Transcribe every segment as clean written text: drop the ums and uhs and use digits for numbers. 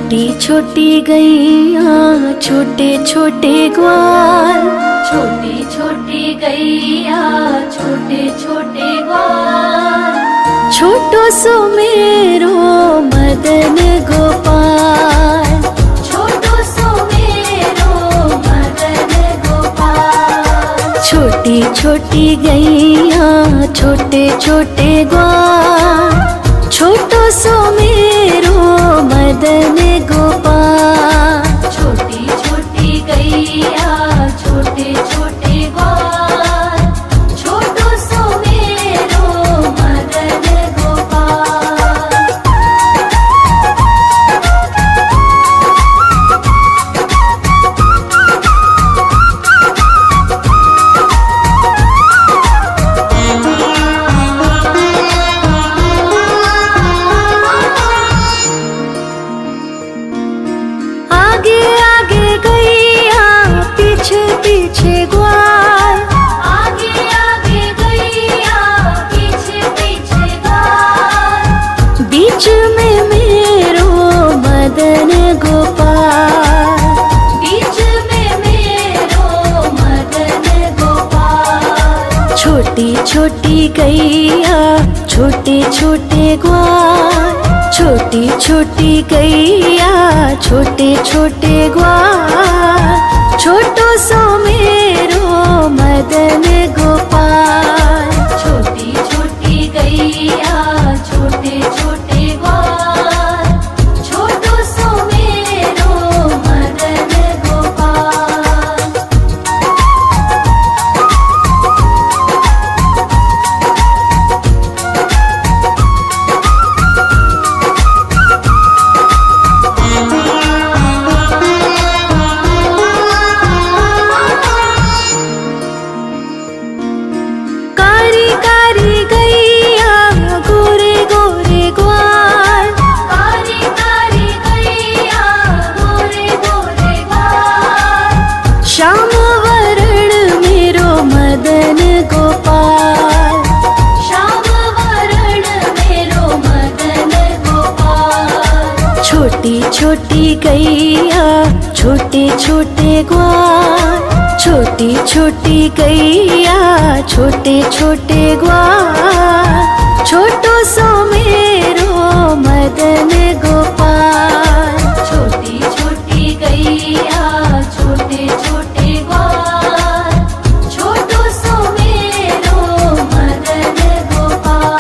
छोटी छोटी गैया छोटे छोटे ग्वाल, छोटी छोटी गैया छोटे छोटे ग्वाल, छोटो सो मेरो मदन गोपाल, छोटो सो मेरो मदन गोपाल। छोटी छोटी गैया छोटे छोटे ग्वाल, छोटो सो मेरो मदन गोपाल। छोटी छोटी गैया छोटे छोटे ग्वाल, छोटो सो मेरो मदन गोपाल। आगे आगे गैया पीछे पीछे ग्वाल, आगे आगे गैया पीछे पीछे ग्वाल, बीच में मेरो मदन गोपाल। बीच में मेरो मदन गोपाल। छोटी छोटी गैया छोटे छोटे ग्वाल, छोटी छोटी गैया छोटे छोटे ग्वाल, छोटो सो मेरो मदन गोपाल। छोटी छोटी गैया छोटे छोटे ग्वाल, छोटो सो मेरो मदन गोपाल। कारी कारी गैया गोरे गोरे ग्वाल, कारी कारी गैया गोरे गोरे ग्वाल, श्याम वरण मेरो मदन गोपाल। श्याम वरण मेरो मदन गोपाल। छोटी छोटी गैया छोटे छोटे ग्वाल, छोटी छोटी गैया छोटे छोटे ग्वाल, छोटो सो मेरो मदन गोपाल। छोटी छोटी गैया छोटे छोटे ग्वाल, छोटो सो मेरो मदन गोपाल।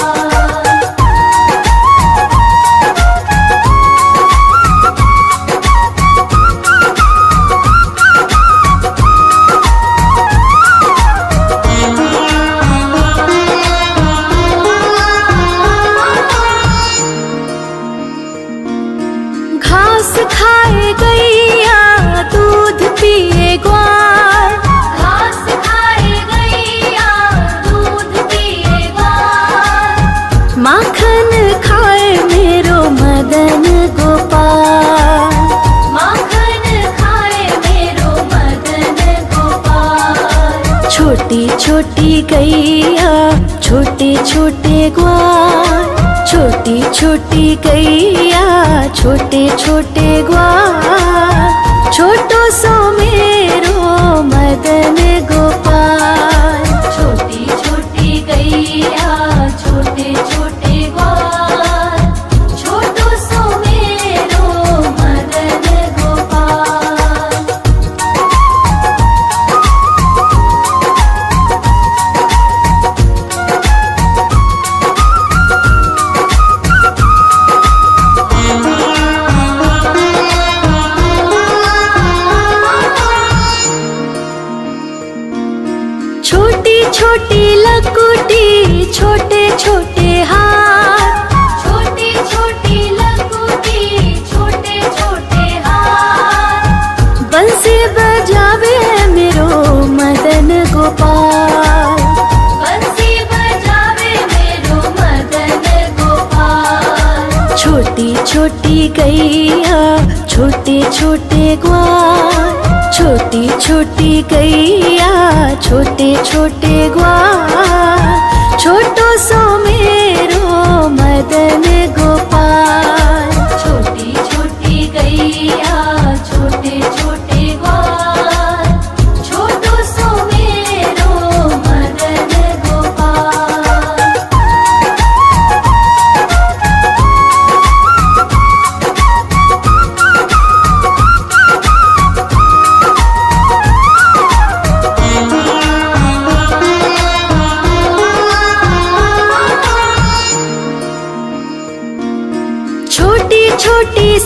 घास खाए गैया दूध पिए ग्वाल, घास खाए गैया दूध पिए ग्वाल, माखन खाए मेरो मदन गोपाल। माखन खाए मेरो मदन गोपाल। छोटी छोटी गैया छोटे छोटे ग्वाल, छोटी छोटी गैया छोटे छोटे ग्वाल, छोटो सो मेरो मदन गोपाल। छोटी छोटी गैया छोटे छोटे ग्वाल, छोटो सो मेरो मदन गोपाल। छोटी छोटी लकुटी छोटे छोटे हाथ, छोटी छोटी लकुटी छोटे छोटे हाथ, बंसी बजावे मेरो मदन गोपाल। बंसी बजावे मेरो मदन गोपाल। छोटी छोटी गैया छोटे छोटे ग्वाल, छोटी छोटी गैया छोटे छोटे ग्वाल, छोटो सो मेरो मदन गोपाल। छोटी छोटी गैया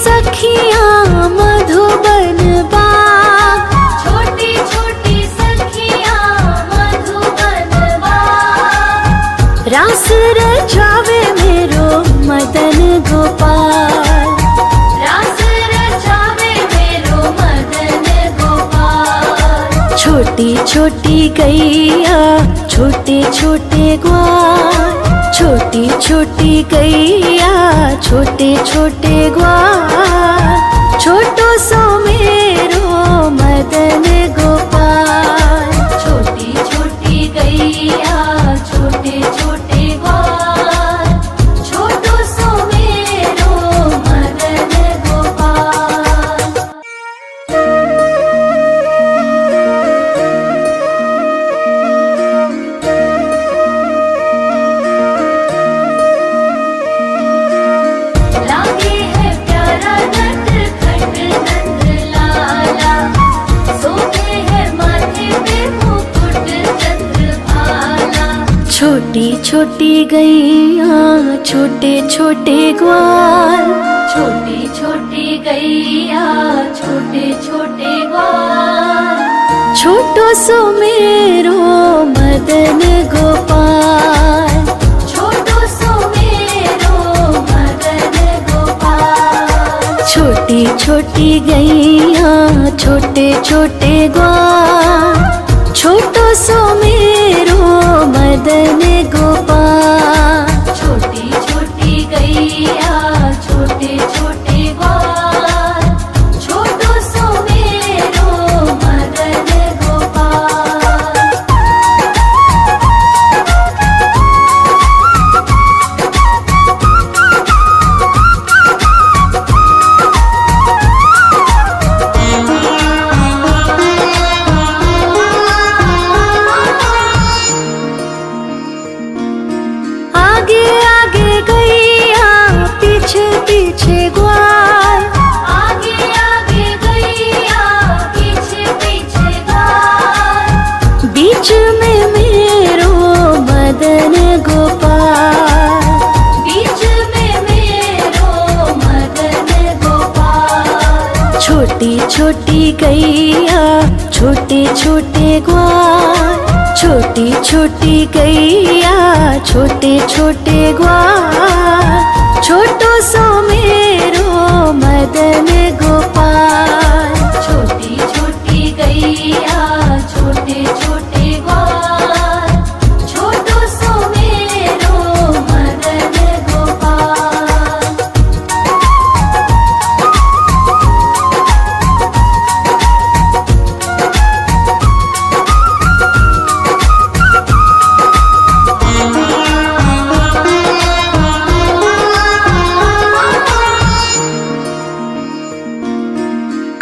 सखियाँ मधुबन बाग, छोटी छोटी सखियाँ मधुबन बाग, रास रचावे मेरो मदन गोपाल। रास रचावे मेरो मदन गोपाल। छोटी छोटी गैया छोटे छोटे ग्वाल, छोटी छोटी गैया छोटे छोटे ग्वाल, छोटो सो मेरो मदन गोपाल। छोटी छोटी गैया छोटे छोटे ग्वाल, छोटो सो मेरो मदन गोपाल। लागे है प्यारा नटखट नंद लाला, सोते है माथे पे मुकुट चंद्रभाला। छोटी छोटी गैया छोटे छोटे ग्वाल, छोटी छोटी गैया छोटे छोटे ग्वाल, छोटो सो मेरो मदन गोपाल। छोटो सो मेरो मदन गोपाल। छोटी छोटी गैया छोटे छोटे ग्वाल, छोटो सो मेरो मदन गोपाल। छोटी छोटी गैया छोटे छोटे ग्वाल, छोटो सो मेरो मदन गोपाल। आगे आगे गैया पीछे पीछे ग्वाल, आगे आगे गैया पीछे पीछे ग्वाल, बीच में मेरो मदन गोपाल। बीच में मेरो मदन गोपाल। छोटी छोटी गैया छोटे छोटे ग्वाल, छोटी छोटी गैया छोटे छोटे ग्वाल, छोटो सो मेरो मदन गोपाल। छोटी छोटी गैया छोटे छोटे ग्वाल, छोटो सो मेरो मदन गोपाल।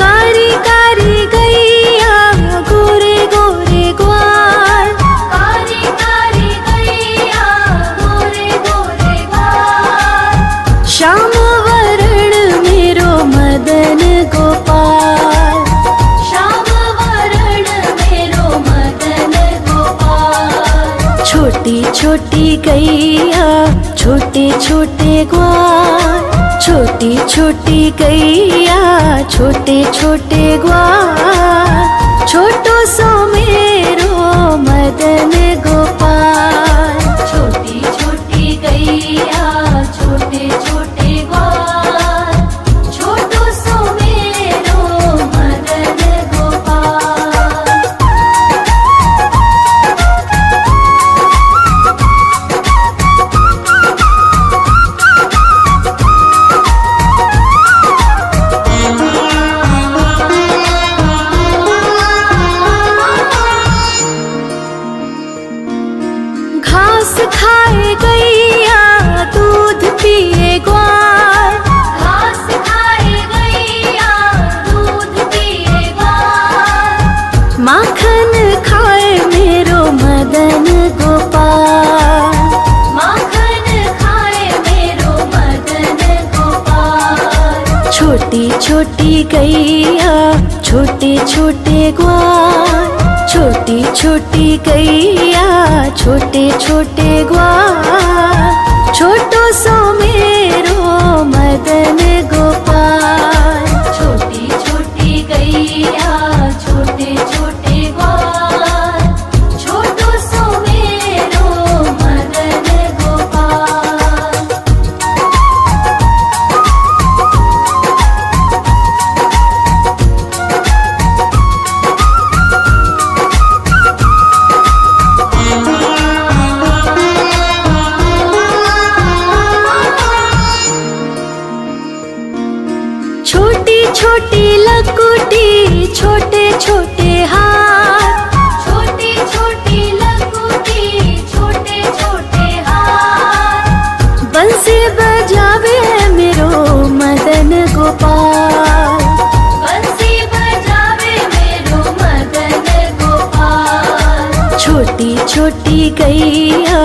कारी कारी गैया गोरे गोरे ग्वाल, कारी कारी गैया गोरे गोरे ग्वाल, श्याम वरण मेरो मदन गोपाल। श्याम वरण मेरो मदन गोपाल। छोटी छोटी गैया छोटे छोटे ग्वाल, छोटी छोटी गैया छोटे छोटे ग्वाल, छोटो सो मेरो मदन गोपाल। छोटी छोटी गैया छोटे छोटे ग्वाल, छोटो सो मेरो मदन गोपाल। घास खाए गैया दूध पिए ग्वाल, घास खाए गैया दूध पिए ग्वाल, माखन खाए मेरो मदन गोपाल। माखन खाए मेरो मदन गोपाल। छोटी छोटी गैया छोटे छोटे ग्वाल, छोटी छोटी गैया छोटे छोटे ग्वाल, छोटो सो मेरो मदन गोपाल। गैया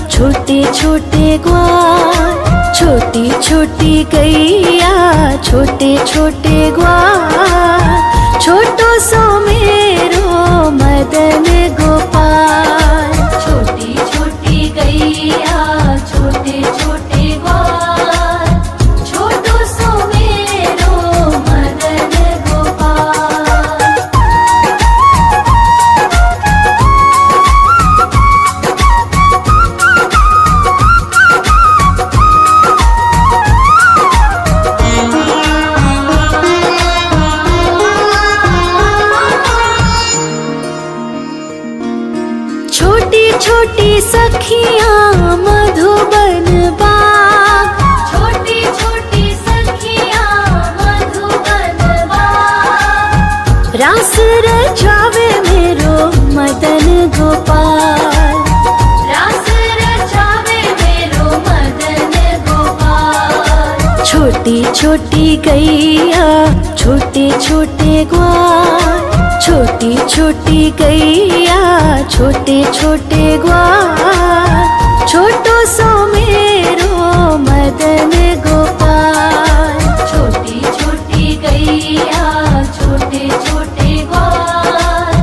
छोटे छोटे ग्वाल, छोटी छोटी गैया छोटे छोटे ग्वाल, छोटो सो मेरो मदन गोपाल। छोटी छोटी गैया छोटे छोटे ग्वाल, छोटो सो मेरो मदन गोपाल। छोटी छोटी सखियाँ मधुबन बाग, छोटी छोटी सखियाँ मधुबन बाग, रास रचावे मेरो मदन गोपाल। रास रचावे मेरो मदन गोपाल। छोटी छोटी गैया छोटे छोटे ग्वाल, छोटी छोटी गैया छोटे छोटे ग्वाल, छोटो सो मेरो मदन गोपाल। छोटी छोटी गैया छोटे छोटे ग्वाल,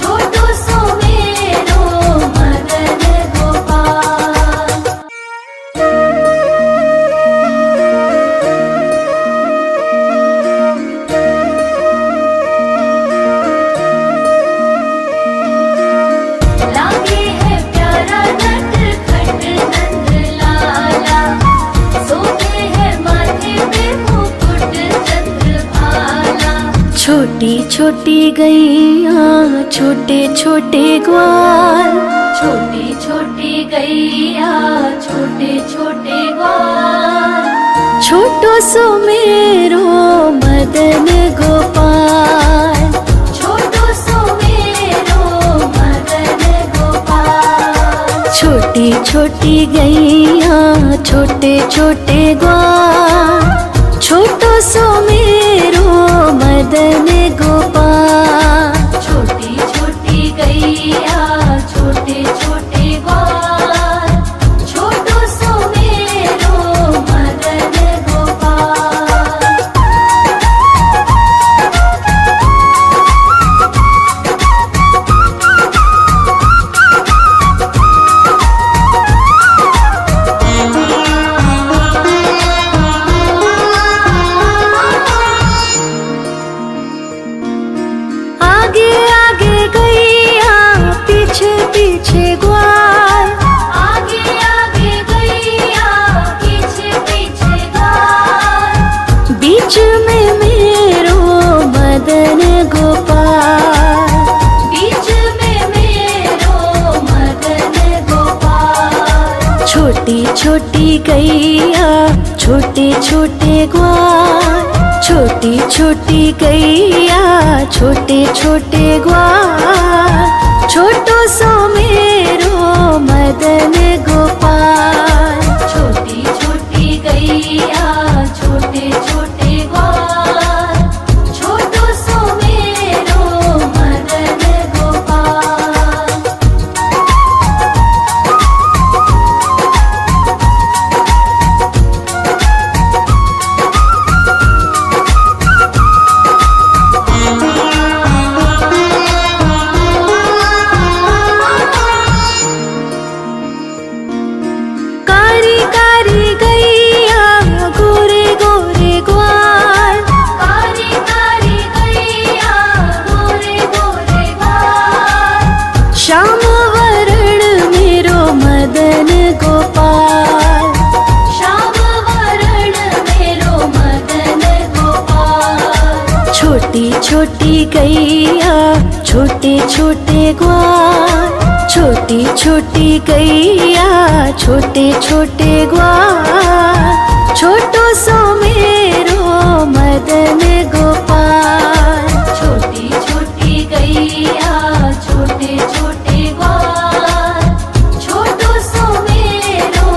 छोटो सो मेरो मदन गोपाल। लागे है प्यारा नटखट नंद लाला, सोते है माथे पे मुकुट चंद्रभाला। छोटी छोटी गैया छोटे छोटे ग्वाल, छोटी छोटी गैया छोटे छोटे ग्वाल, छोटो सो मेरो मदन गोपाल। छोटो सो मेरो मदन गोपाल। छोटी छोटी गैया छोटे छोटे ग्वाल, छोटो सो मेरो मदन गोपाल। छोटी छोटी गैया छोटे छोटे ग्वाल, छोटो सो मेरो मदन गोपाल। आगे आगे गैया पीछे पीछे ग्वाल, आगे आगे गैया पीछे पीछे ग्वाल, बीच में मेरो मदन गोपाल। बीच में मेरो मदन गोपाल। छोटी छोटी गैया छोटे छोटे ग्वाल, छोटी छोटी गैया छोटे छोटे ग्वाल, छोटो सो मेरो मदन गोपाल। छोटी छोटी गैया छोटे छोटे ग्वाल, छोटो सो मेरो मदन गोपाल। कारी कारी गैया गोरे गोरे ग्वाल, कारी कारी गैया गोरे गोरे ग्वाल, श्याम वरण मेरो मदन गोपाल। श्याम वरण मेरो मदन गोपाल। छोटी छोटी गैया छोटे छोटे ग्वाल, छोटी छोटी गैया छोटे छोटे ग्वाल, छोटो सो मेरो मदन गोपाल। छोटी छोटी गैया छोटे छोटे ग्वाल, छोटो सो मेरो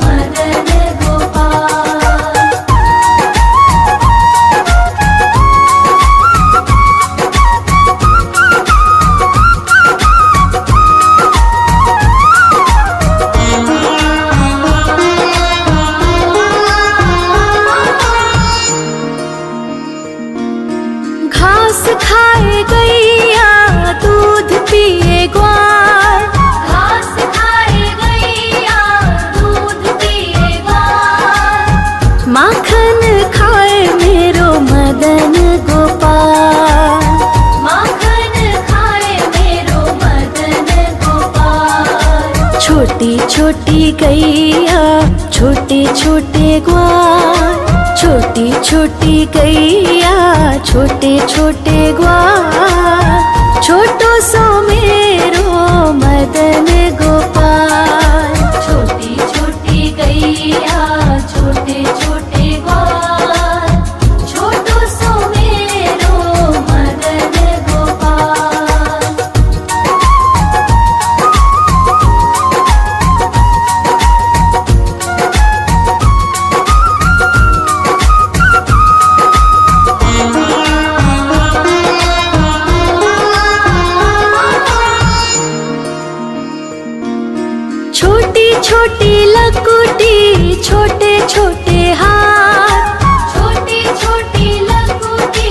मदन गोपाल। मदन गोपाल। माखन खाए मेरो मदन गोपाल। छोटी छोटी गैया छोटे छोटे ग्वाल, छोटी छोटी गैया छोटे छोटे ग्वाल, छोटो सो मेरो मदन गोपाल। छोटी छोटी गैया छोटे छोटे ग्वाल, छोटो सो मेरो मदन गोपाल। छोटी छोटी लकुटी छोटे छोटे हाथ, छोटी छोटी लकुटी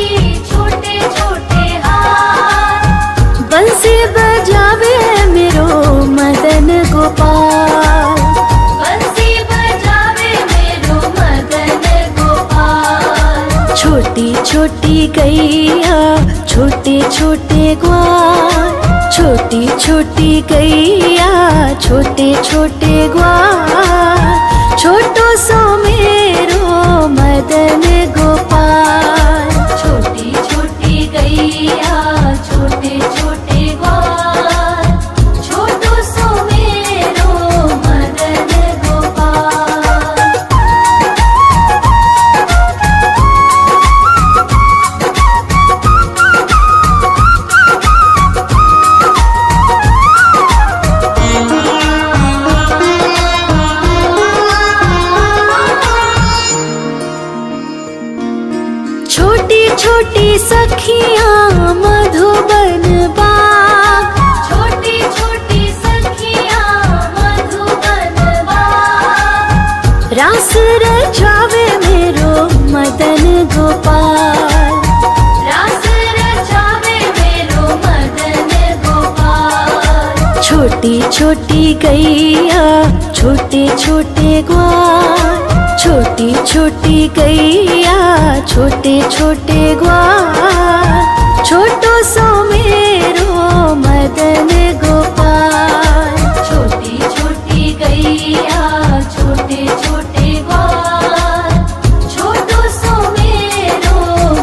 छोटे छोटे हाथ, बंसी बजावे मेरो मदन गोपाल। बंसी बजावे मेरो मदन गोपाल। छोटी छोटी गैया छोटे छोटे ग्वाल, छोटी छोटी गैया छोटे छोटे ग्वाल, छोटो सो मेरो मदन गोपाल। छोटी छोटी गैया छोटे छोटे ग्वाल, छोटो सो मेरो मदन गोपाल। छोटी छोटी सखियाँ मधुबन बाग, छोटी छोटी सखियाँ मधुबन बाग, रास रचावे मेरो मदन गोपाल। रास रचावे मेरो मदन गोपाल। छोटी छोटी गैया छोटे छोटे ग्वाल, छोटी छोटी गैया छोटे छोटे ग्वाल, छोटो सो मेरो मदन गोपाल। छोटी छोटी गैया छोटे छोटे ग्वाल, छोटो सो मेरो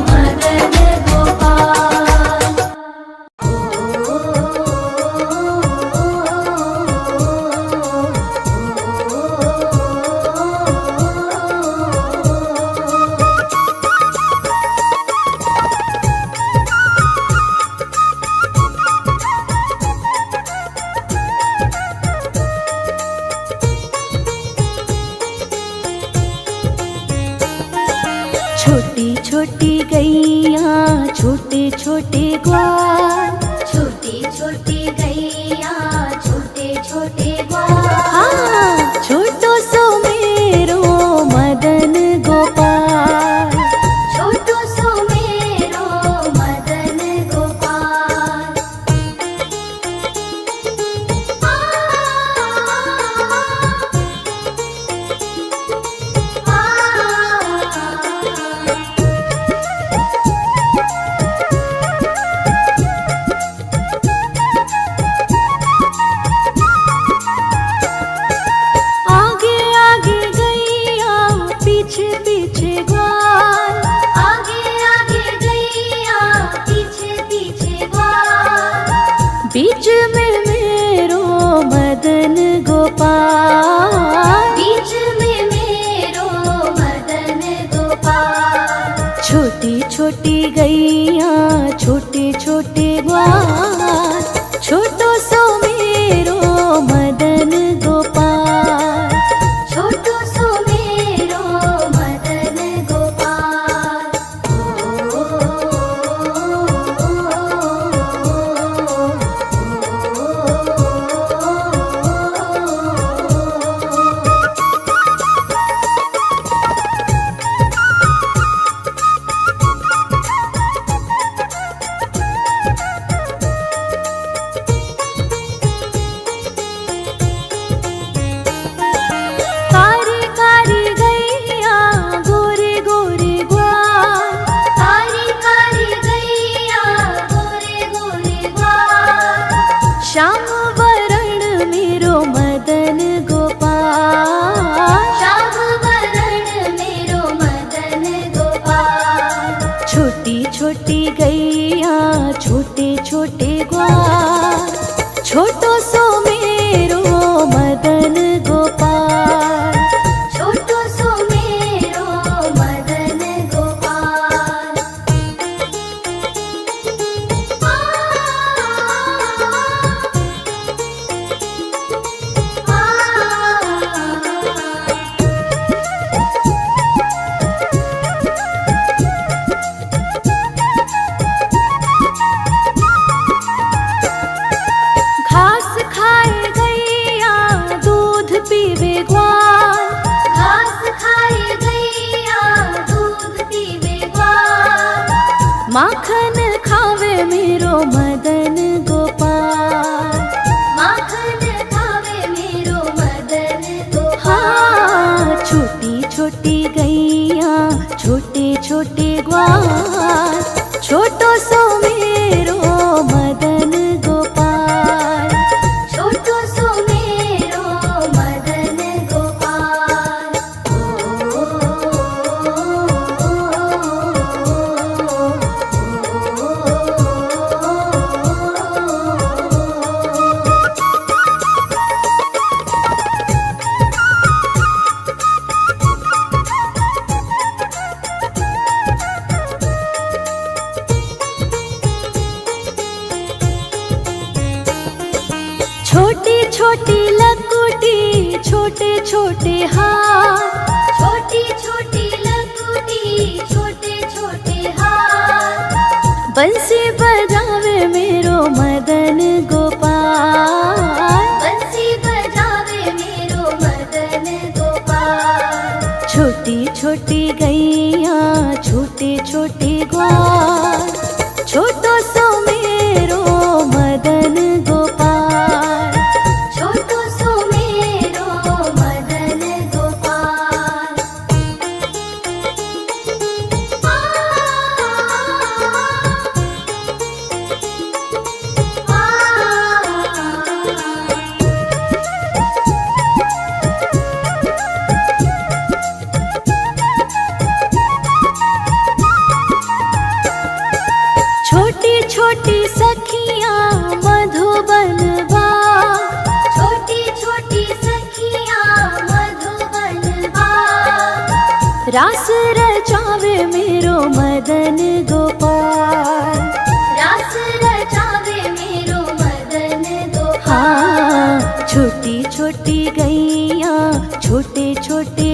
मदन गोपाल। छोटी छोटी गैया छोटे छोटे ग्वाल, छोटी छोटी गैया छोटे छोटे ग्वाल, हाँ छोटो सो मेरो मदन गोपाल। छोटो सो मेरो मदन गोपाल। आगे आगे गैया पीछे पीछे ग्वाल, आगे आगे गैया पीछे पीछे ग्वाल, बीच में मेरो मदन गोपाल। बीच में मेरो मदन गोपाल। छोटी छोटी गैया छोटे छोटे ग्वाल, छोटो सो मेरो मदन गोपाल। छोटो सो मेरो मदन गोपाल। माखन खावे मेरो मदन गोपाल। माखन खावे मेरो मदन गोपाल। हाँ, छोटी छोटी गैया छोटे छोटे ग्वाल, छोटो सो मेरो मदन गोपाल। छोटो सो मेरो मदन गोपाल। छोटी छोटी लकुटी छोटे छोटे हाथ, छोटी छोटी लकुटी छोटे छोटे हाथ। बंसी बजावे मेरो मदन गोपाल। बंसी बजावे मेरो मदन गोपाल। छोटी छोटी गैया छोटे छोटे ग्वाल, छोटो सो मेरो मदन गोपाल। छोटो सो मेरो मदन गोपाल। छोटी छोटी सखियाँ मधुबन बाग, छोटी छोटी सखियाँ मधुबन बाग। रास रचावे मेरो मदन गोपाल। रास रचावे मेरो मदन गोपाल। हाँ, छोटी छोटी गैया छोटे छोटे